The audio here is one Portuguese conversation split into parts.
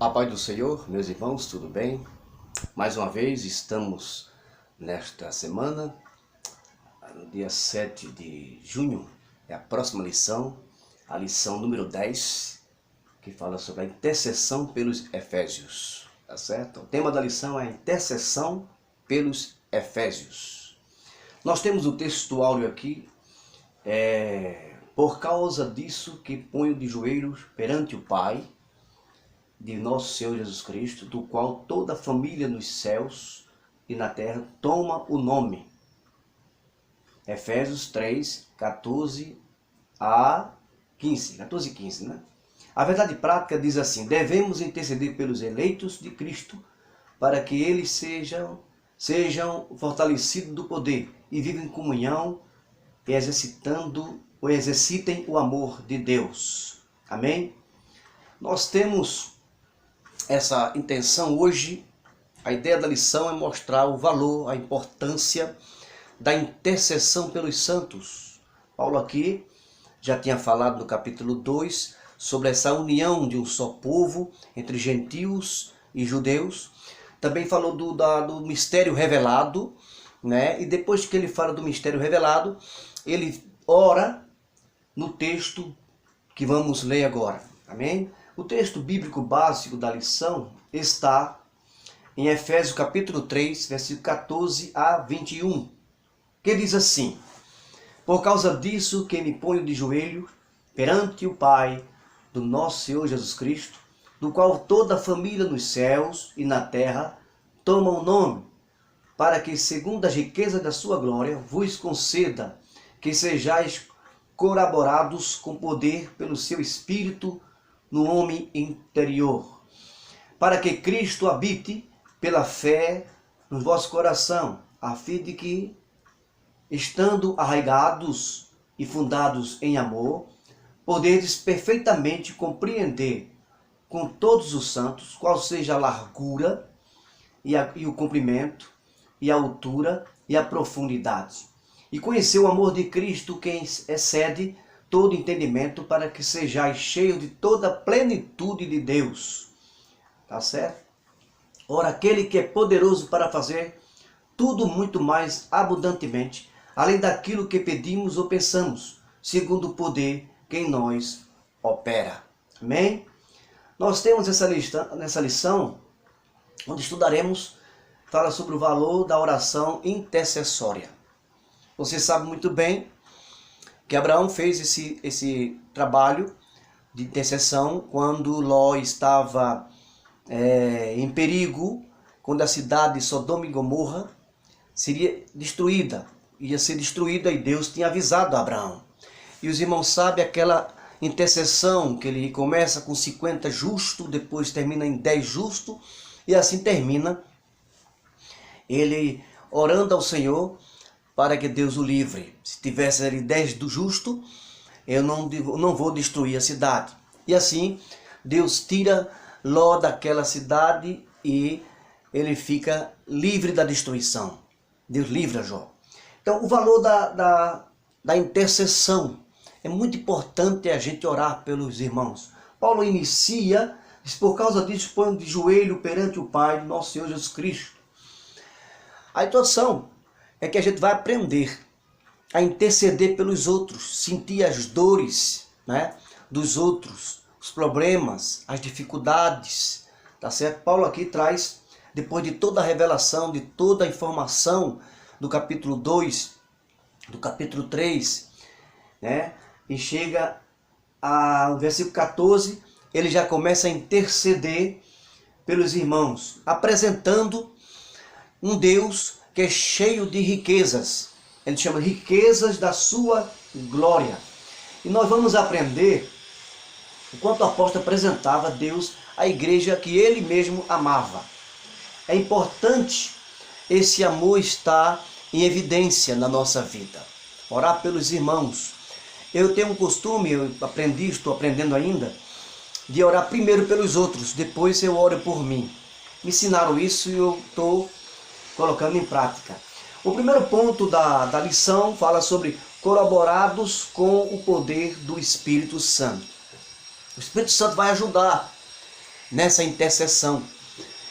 A paz do Senhor, meus irmãos, tudo bem? Mais uma vez estamos nesta semana, no dia 7 de junho, é a próxima lição, a lição número 10, que fala sobre a intercessão pelos Efésios, tá certo? O tema da lição é a intercessão pelos Efésios. Nós temos o texto áureo aqui, por causa disso que ponho de joelhos perante o Pai, de nosso Senhor Jesus Cristo, do qual toda a família nos céus e na terra toma o nome. Efésios 3, 14 a 15. 14 e 15, né? A verdade prática diz assim: devemos interceder pelos eleitos de Cristo, para que eles sejam fortalecidos do poder e vivam em comunhão e exercitem o amor de Deus. Amém? Nós temos essa intenção hoje. A ideia da lição é mostrar o valor, a importância da intercessão pelos santos. Paulo aqui já tinha falado no capítulo 2 sobre essa união de um só povo entre gentios e judeus. Também falou do mistério revelado, né? E depois que ele fala do mistério revelado, ele ora no texto que vamos ler agora. Amém? O texto bíblico básico da lição está em Efésios capítulo 3, versículo 14 a 21, que diz assim: por causa disso que me ponho de joelho perante o Pai do nosso Senhor Jesus Cristo, do qual toda a família nos céus e na terra toma o nome, para que, segundo as riquezas da sua glória, vos conceda que sejais corroborados com poder pelo seu Espírito no homem interior, para que Cristo habite pela fé no vosso coração, a fim de que, estando arraigados e fundados em amor, podeis perfeitamente compreender com todos os santos qual seja a largura e o comprimento e a altura e a profundidade, e conhecer o amor de Cristo que excede todo entendimento, para que sejais cheios de toda a plenitude de Deus. Tá certo? Ora, aquele que é poderoso para fazer tudo muito mais abundantemente, além daquilo que pedimos ou pensamos, segundo o poder que em nós opera. Amém? Nós temos nessa lição, onde estudaremos, fala sobre o valor da oração intercessória. Você sabe muito bem que Abraão fez esse trabalho de intercessão quando Ló estava em perigo, quando a cidade de Sodoma e Gomorra seria destruída, ia ser destruída, e Deus tinha avisado a Abraão. E os irmãos sabem aquela intercessão que ele começa com 50 justos, depois termina em 10 justos, e assim termina ele orando ao Senhor para que Deus o livre. Se tivesse ali 10 do justo, eu não vou destruir a cidade. E assim, Deus tira Ló daquela cidade e ele fica livre da destruição. Deus livra Jó. Então, o valor da intercessão. É muito importante a gente orar pelos irmãos. Paulo inicia, diz: por causa disso, ponho de joelho perante o Pai, nosso Senhor Jesus Cristo. A introdução é que a gente vai aprender a interceder pelos outros, sentir as dores, né, dos outros, os problemas, as dificuldades, tá certo? Paulo aqui traz, depois de toda a revelação, de toda a informação do capítulo 2, do capítulo 3, né, e chega ao versículo 14, ele já começa a interceder pelos irmãos, apresentando um Deus que é cheio de riquezas. Ele chama riquezas da sua glória. E nós vamos aprender o quanto o apóstolo apresentava Deus à igreja que ele mesmo amava. É importante esse amor estar em evidência na nossa vida. Orar pelos irmãos. Eu tenho um costume, estou aprendendo ainda, de orar primeiro pelos outros, depois eu oro por mim. Me ensinaram isso e eu estou colocando em prática. O primeiro ponto da lição fala sobre corroborados com o poder do Espírito Santo. O Espírito Santo vai ajudar nessa intercessão.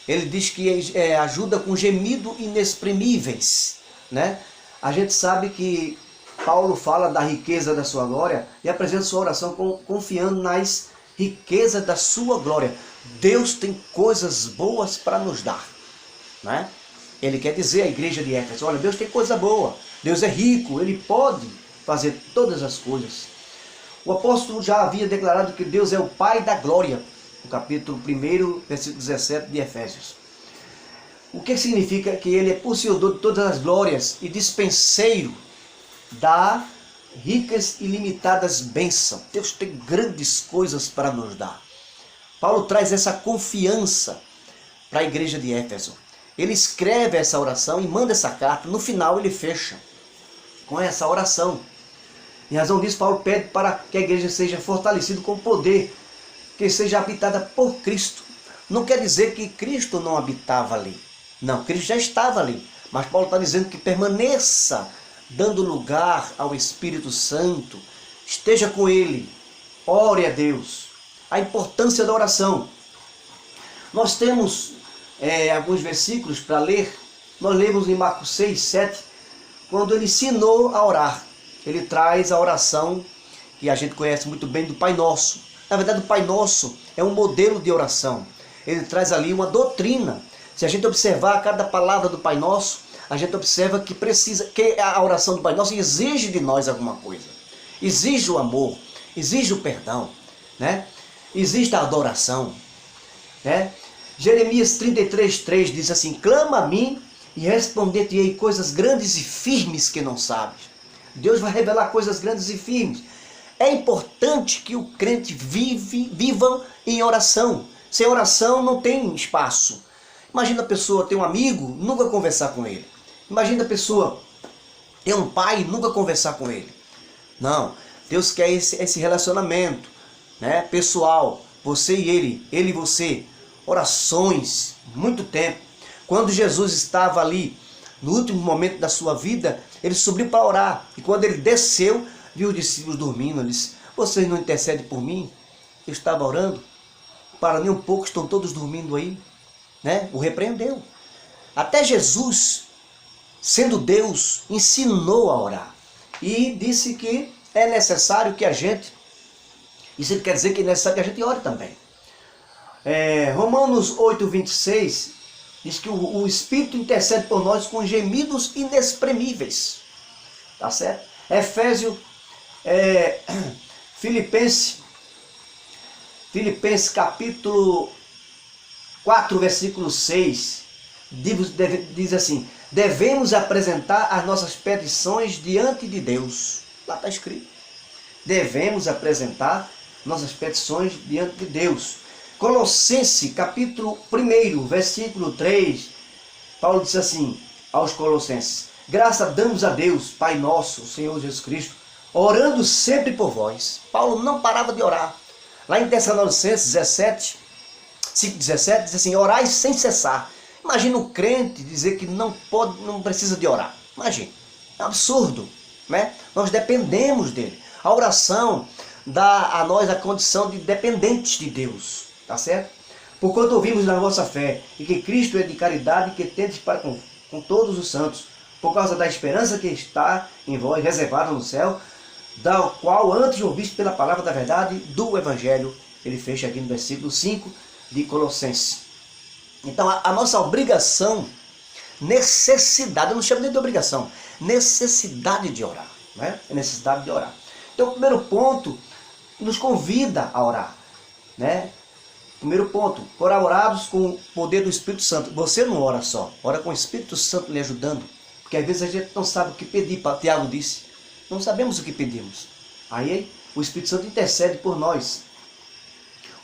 Ele diz que ajuda com gemido inexprimíveis, né? A gente sabe que Paulo fala da riqueza da sua glória e apresenta sua oração confiando nas riquezas da sua glória. Deus tem coisas boas para nos dar, né? Ele quer dizer à igreja de Éfeso, olha, Deus tem coisa boa, Deus é rico, Ele pode fazer todas as coisas. O apóstolo já havia declarado que Deus é o Pai da glória, no capítulo 1, versículo 17 de Efésios. O que significa que Ele é possuidor de todas as glórias e dispenseiro da ricas e ilimitadas bênçãos. Deus tem grandes coisas para nos dar. Paulo traz essa confiança para a igreja de Éfeso. Ele escreve essa oração e manda essa carta. No final ele fecha com essa oração. Em razão disso, Paulo pede para que a igreja seja fortalecida com poder, que seja habitada por Cristo. Não quer dizer que Cristo não habitava ali. Não, Cristo já estava ali. Mas Paulo está dizendo que permaneça dando lugar ao Espírito Santo. Esteja com Ele. Ore a Deus. A importância da oração. Nós temos alguns versículos para ler. Nós lemos em Marcos 6, 7, quando ele ensinou a orar. Ele traz a oração que a gente conhece muito bem do Pai Nosso. Na verdade, o Pai Nosso é um modelo de oração. Ele traz ali uma doutrina. Se a gente observar cada palavra do Pai Nosso, a gente observa que a oração do Pai Nosso exige de nós alguma coisa. Exige o amor, exige o perdão, né? Existe a adoração, né? Jeremias 33:3 diz assim: clama a mim e responder-te-ei coisas grandes e firmes que não sabes. Deus vai revelar coisas grandes e firmes. É importante que o crente viva em oração. Sem oração não tem espaço. Imagina a pessoa ter um amigo, nunca conversar com ele. Imagina a pessoa ter um pai, nunca conversar com ele. Não, Deus quer esse relacionamento, né, pessoal, você e ele e você. Orações, muito tempo. Quando Jesus estava ali, no último momento da sua vida, ele subiu para orar. E quando ele desceu, viu os discípulos dormindo. Ele disse: vocês não intercedem por mim? Eu estava orando. Para nem um pouco, estão todos dormindo aí. Né? O repreendeu. Até Jesus, sendo Deus, ensinou a orar. E disse que é necessário que a gente... Isso quer dizer que é necessário que a gente ore também. Romanos 8:26 diz que o Espírito intercede por nós com gemidos inexprimíveis. Tá certo? Efésios, Filipenses capítulo 4, versículo 6, diz assim: devemos apresentar as nossas petições diante de Deus. Lá está escrito. Devemos apresentar nossas petições diante de Deus. Colossenses, capítulo 1, versículo 3, Paulo diz assim aos Colossenses: graças damos a Deus, Pai nosso, Senhor Jesus Cristo, orando sempre por vós. Paulo não parava de orar. Lá em Tessalonicenses 5:17 diz assim: orai sem cessar. Imagina o crente dizer que não precisa de orar. Imagina, é um absurdo, né? Nós dependemos dele. A oração dá a nós a condição de dependentes de Deus. Tá certo? Porquanto ouvimos na vossa fé, e que Cristo é de caridade, que tendes para com todos os santos, por causa da esperança que está em vós, reservada no céu, da qual antes ouviste pela palavra da verdade do Evangelho. Ele fecha aqui no versículo 5 de Colossenses. Então a nossa obrigação, necessidade, eu não chamo nem de obrigação, necessidade de orar, né? É necessidade de orar. Então o primeiro ponto nos convida a orar, né? Primeiro ponto, colaborados com o poder do Espírito Santo. Você não ora só, ora com o Espírito Santo lhe ajudando. Porque às vezes a gente não sabe o que pedir, Tiago disse. Não sabemos o que pedimos. Aí o Espírito Santo intercede por nós.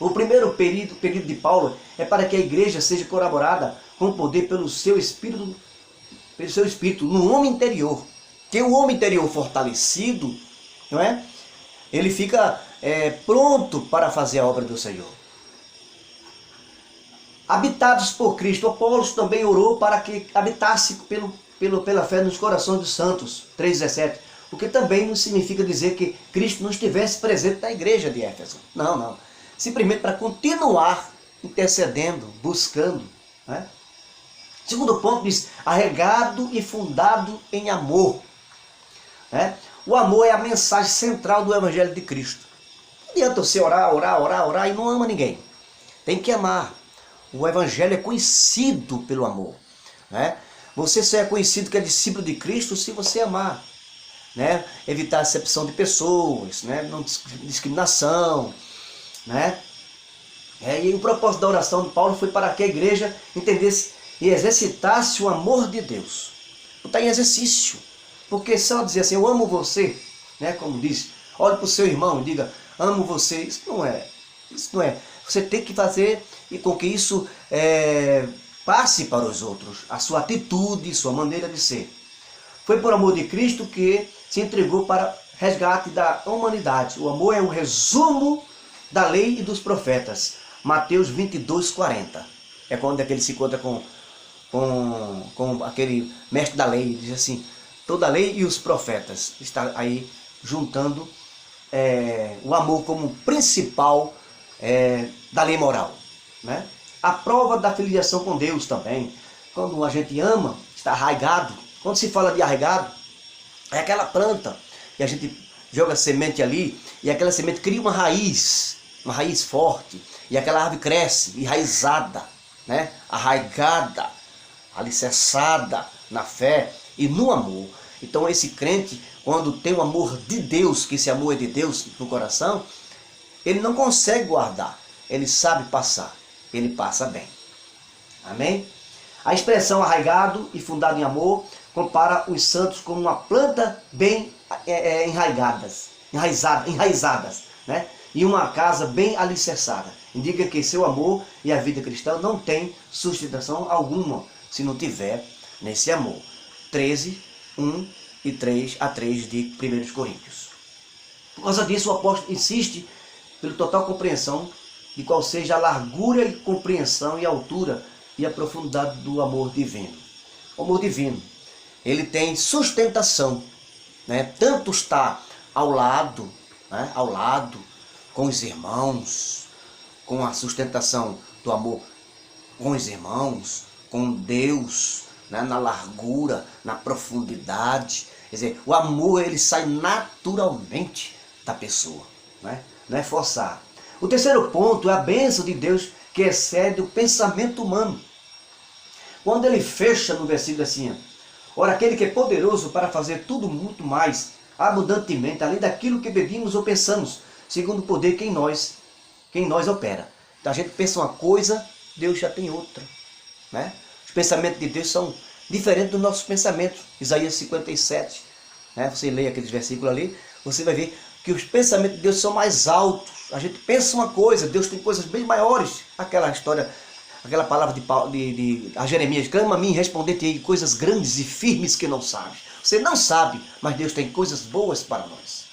O primeiro pedido de Paulo é para que a igreja seja colaborada com o poder pelo seu Espírito, no homem interior. Que o homem interior fortalecido, não é? Ele fica pronto para fazer a obra do Senhor. Habitados por Cristo. Apolo também orou para que habitasse pela fé nos corações dos santos. 3:17. O que também não significa dizer que Cristo não estivesse presente na igreja de Éfeso. Não, não. Simplesmente para continuar intercedendo, buscando. Né? Segundo ponto diz, arraigado e fundado em amor. Né? O amor é a mensagem central do Evangelho de Cristo. Não adianta você orar e não ama ninguém. Tem que amar. O Evangelho é conhecido pelo amor. Né? Você só é conhecido que é discípulo de Cristo se você amar. Né? Evitar a acepção de pessoas, né? Não discriminação. Né? E o propósito da oração de Paulo foi para que a igreja entendesse e exercitasse o amor de Deus. Está em exercício. Porque se ela dizer assim, eu amo você, né? Como diz, olhe para o seu irmão e diga, amo você, isso não é. Isso não é. Você tem que fazer e com que isso passe para os outros. A sua atitude, sua maneira de ser. Foi por amor de Cristo que se entregou para resgate da humanidade. O amor é um resumo da lei e dos profetas. Mateus 22:40. É quando ele se encontra com aquele mestre da lei. Ele diz assim, toda a lei e os profetas. Está aí juntando o amor como principal da lei moral. Né? A prova da filiação com Deus também. Quando a gente ama, está arraigado. Quando se fala de arraigado, é aquela planta que a gente joga semente ali e aquela semente cria uma raiz forte e aquela árvore cresce enraizada, né? Arraigada, alicerçada na fé e no amor. Então esse crente, quando tem o amor de Deus, que esse amor é de Deus no coração, ele não consegue guardar, ele sabe passar, ele passa bem. Amém? A expressão arraigado e fundado em amor compara os santos como uma planta bem enraizadas, né? E uma casa bem alicerçada. Indica que seu amor e a vida cristã não tem sustentação alguma se não tiver nesse amor. 13, 1 e 3 a 3 de 1 Coríntios. Por causa disso, o apóstolo insiste pela total compreensão de qual seja a largura e compreensão e altura e a profundidade do amor divino. O amor divino, ele tem sustentação, né? Tanto está ao lado, né? Ao lado, com os irmãos, com a sustentação do amor com os irmãos, com Deus, né? Na largura, na profundidade. Quer dizer, o amor ele sai naturalmente da pessoa, né? Não é forçar. O terceiro ponto é a bênção de Deus que excede o pensamento humano. Quando ele fecha no versículo assim, ora, aquele que é poderoso para fazer tudo muito mais, abundantemente, além daquilo que pedimos ou pensamos, segundo o poder que em nós opera. Então a gente pensa uma coisa, Deus já tem outra. Né? Os pensamentos de Deus são diferentes dos nossos pensamentos. Isaías 57, né? Você lê aqueles versículos ali, você vai ver que os pensamentos de Deus são mais altos. A gente pensa uma coisa, Deus tem coisas bem maiores. Aquela história, aquela palavra de Jeremias, clama a mim, responder-te coisas grandes e firmes que não sabes. Você não sabe, mas Deus tem coisas boas para nós.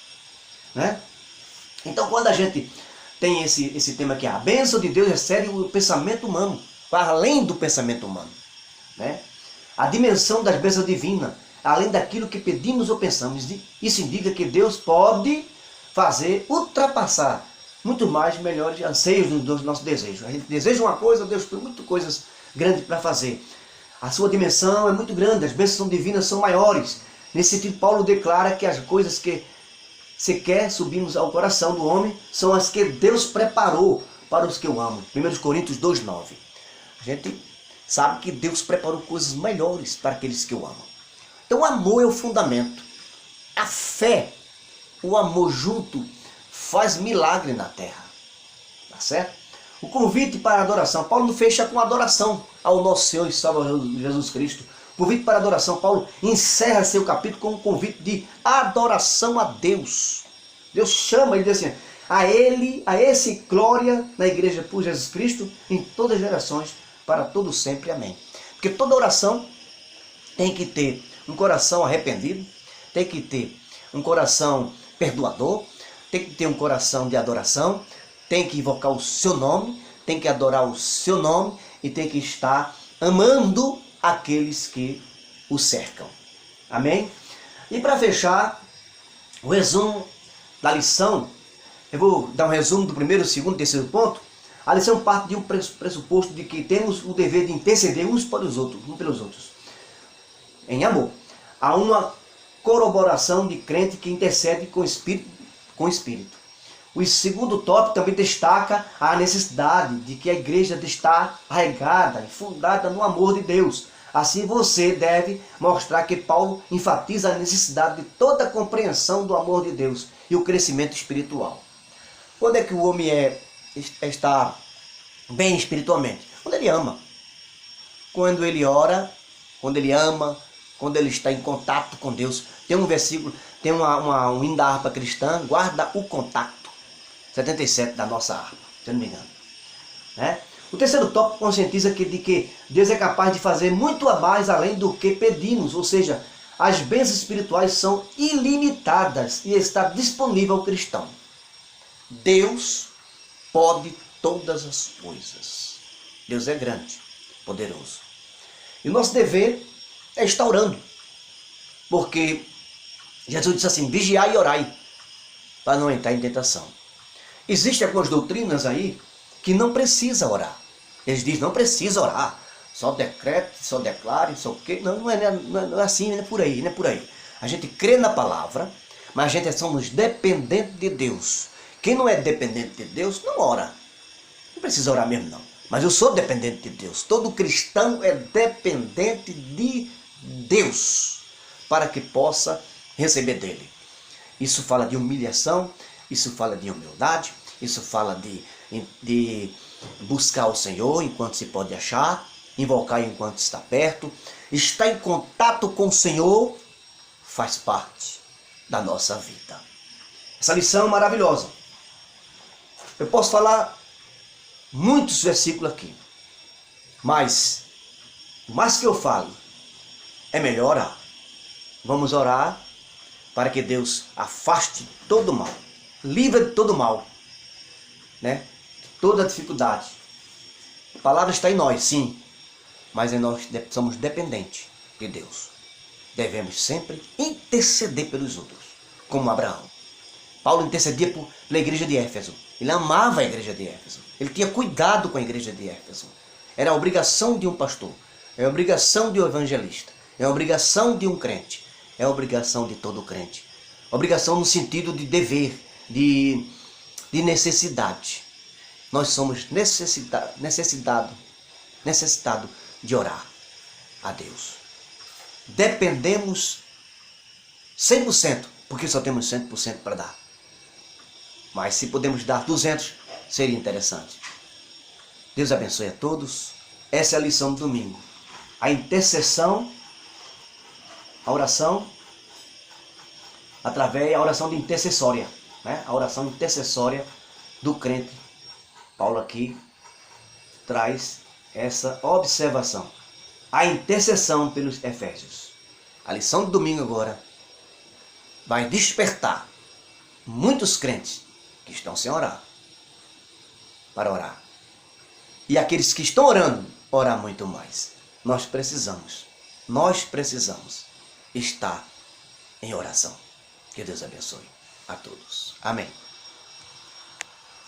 Né? Então quando a gente tem esse tema aqui, a bênção de Deus excede o pensamento humano, para além do pensamento humano. Né? A dimensão das bênçãos divinas, além daquilo que pedimos ou pensamos. Isso indica que Deus pode fazer ultrapassar muito mais melhores anseios dos nossos desejos. A gente deseja uma coisa, Deus tem muitas coisas grandes para fazer. A sua dimensão é muito grande, as bênçãos divinas são maiores. Nesse sentido, Paulo declara que as coisas que sequer subimos ao coração do homem são as que Deus preparou para os que o amam. 1 Coríntios 2,9. A gente sabe que Deus preparou coisas melhores para aqueles que o amam. Então o amor é o fundamento. A fé, o amor junto, faz milagre na terra. Tá certo? O convite para a adoração. Paulo não fecha com adoração ao nosso Senhor e Salvador Jesus Cristo. O convite para a adoração. Paulo encerra seu capítulo com um convite de adoração a Deus. Deus chama, ele diz assim, a esse glória na igreja por Jesus Cristo em todas as gerações, para todo sempre. Amém. Porque toda oração tem que ter um coração arrependido, tem que ter um coração perdoador, tem que ter um coração de adoração, tem que invocar o seu nome, tem que adorar o seu nome e tem que estar amando aqueles que o cercam. Amém? E para fechar, o resumo da lição, eu vou dar um resumo do primeiro, segundo e terceiro ponto. A lição parte de um pressuposto de que temos o dever de interceder uns pelos outros, em amor. Há uma corroboração de crente que intercede com espírito. O segundo tópico também destaca a necessidade de que a igreja está arraigada e fundada no amor de Deus. Assim você deve mostrar que Paulo enfatiza a necessidade de toda a compreensão do amor de Deus e o crescimento espiritual. Quando é que o homem está bem espiritualmente? Quando ele ama. Quando ele ora, quando ele ama, quando ele está em contato com Deus. Tem um versículo, tem um hino da harpa cristã, guarda o contato. 77 da nossa harpa, se eu não me engano. Né? O terceiro tópico conscientiza de que Deus é capaz de fazer muito a mais além do que pedimos, ou seja, as bênçãos espirituais são ilimitadas e está disponível ao cristão. Deus pode todas as coisas. Deus é grande, poderoso. E o nosso dever é estar orando, porque Jesus disse assim, vigiai e orai, para não entrar em tentação. Existem algumas doutrinas aí que não precisa orar. Eles dizem, não precisa orar. Só decrete, só declare, só o quê. Não é assim, não é por aí, não é por aí. A gente crê na palavra, mas a gente somos dependentes de Deus. Quem não é dependente de Deus, não ora. Não precisa orar mesmo, não. Mas eu sou dependente de Deus. Todo cristão é dependente de Deus para que possa receber dele. Isso fala de humilhação, isso fala de humildade, isso fala de buscar o Senhor enquanto se pode achar, invocar enquanto está perto. Estar em contato com o Senhor faz parte da nossa vida. Essa lição é maravilhosa. Eu posso falar muitos versículos aqui, mas o mais que eu falo, é melhor orar. Vamos orar para que Deus afaste todo o mal, livre de todo o mal, né? Toda a dificuldade. A palavra está em nós, sim, mas nós somos dependentes de Deus. Devemos sempre interceder pelos outros, como Abraão. Paulo intercedia pela igreja de Éfeso. Ele amava a igreja de Éfeso. Ele tinha cuidado com a igreja de Éfeso. Era a obrigação de um pastor, é a obrigação de um evangelista, é a obrigação de um crente, é a obrigação de todo crente. Obrigação no sentido de dever, de necessidade. Nós somos necessitados de orar a Deus. Dependemos 100%, porque só temos 100% para dar. Mas se podemos dar 200, seria interessante. Deus abençoe a todos. Essa é a lição do domingo. A intercessão, a oração, através da oração de intercessória, né? A oração intercessória do crente. Paulo aqui traz essa observação. A intercessão pelos Efésios. A lição do domingo agora vai despertar muitos crentes que estão sem orar para orar. E aqueles que estão orando, orar muito mais. Nós precisamos estar em oração. Que Deus abençoe a todos. Amém.